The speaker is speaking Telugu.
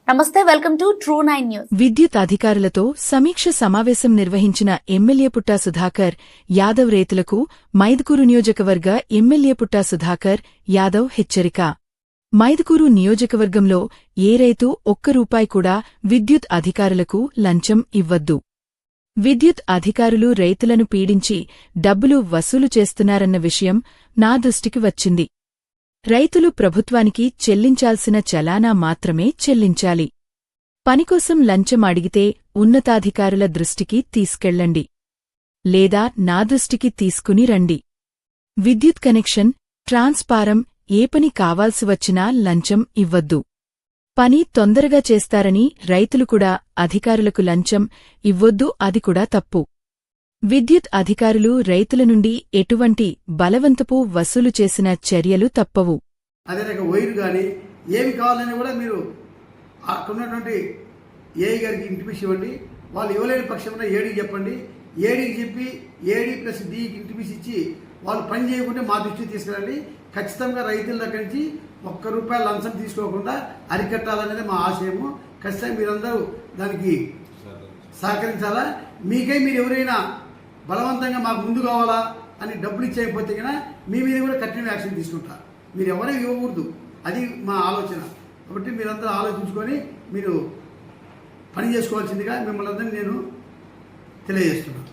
నమస్తే, వెల్కమ్ టు True9 న్యూస్. విద్యుత్ అధికారులతో సమీక్ష సమావేశం నిర్వహించిన ఎమ్మెల్యే పుట్టా సుధాకర్ యాదవ్ రైతులకు మైదుకూరు నియోజకవర్గ ఎమ్మెల్యే పుట్టా సుధాకర్ యాదవ్ హెచ్చరిక. మైదుకూరు నియోజకవర్గంలో ఏ రైతు ఒక్క రూపాయి కూడా విద్యుత్ అధికారులకు లంచం ఇవ్వద్దు. విద్యుత్ అధికారులు రైతులను పీడించి డబ్బులు వసూలు చేస్తున్నారన్న విషయం నా దృష్టికి వచ్చింది. రైతులు ప్రభుత్వానికి చెల్లించాల్సిన చలానా మాత్రమే చెల్లించాలి. పనికోసం లంచం అడిగితే ఉన్నతాధికారుల దృష్టికి తీసుకెళ్లండి, లేదా నా దృష్టికి తీసుకుని రండి. విద్యుత్ కనెక్షన్, ట్రాన్స్ఫారం ఏ పని కావాల్సి వచ్చినా లంచం ఇవ్వద్దు. పని తొందరగా చేస్తారని రైతులు కూడా అధికారులకు లంచం ఇవ్వొద్దు, అది కూడా తప్పు. విద్యుత్ అధికారులు రైతుల నుండి ఎటువంటి బలవంతపు వసూలు చేసిన చర్యలు తప్పవు. అదే రకంగా వైరు కానీ ఏమి కావాలని కూడా మీరు అక్కడ ఉన్నటువంటి ఏఈ గారికి ఇంటిమేషన్ ఇవ్వండి. వాళ్ళు ఇవ్వలేని పక్షంలో ఏడీకి చెప్పండి. ఏడీకి చెప్పి ఏడీ ప్లస్ డీకి ఇంటిమేషన్ ఇచ్చి వాళ్ళు పని చేయకుంటే మా దృష్టికి తీసుకురండి. ఖచ్చితంగా రైతుల దగ్గర నుంచి ₹1 లంచం తీసుకోకుండా అరికట్టాలనేది మా ఆశయము. ఖచ్చితంగా మీరందరూ దానికి సహకరించాలా. మీకై మీరు ఎవరైనా బలవంతంగా మాకు ముందు కావాలా అని డబ్బులు ఇచ్చేయకపోతే కన్నా మీ మీద కూడా కఠిన యాక్షన్ తీసుకుంటారు. మీరు ఎవరైనా ఇవ్వకూడదు, అది మా ఆలోచన. కాబట్టి మీరందరూ ఆలోచించుకొని మీరు పని చేసుకోవాల్సిందిగా మిమ్మల్ని అందరినీ నేను తెలియజేస్తున్నాను.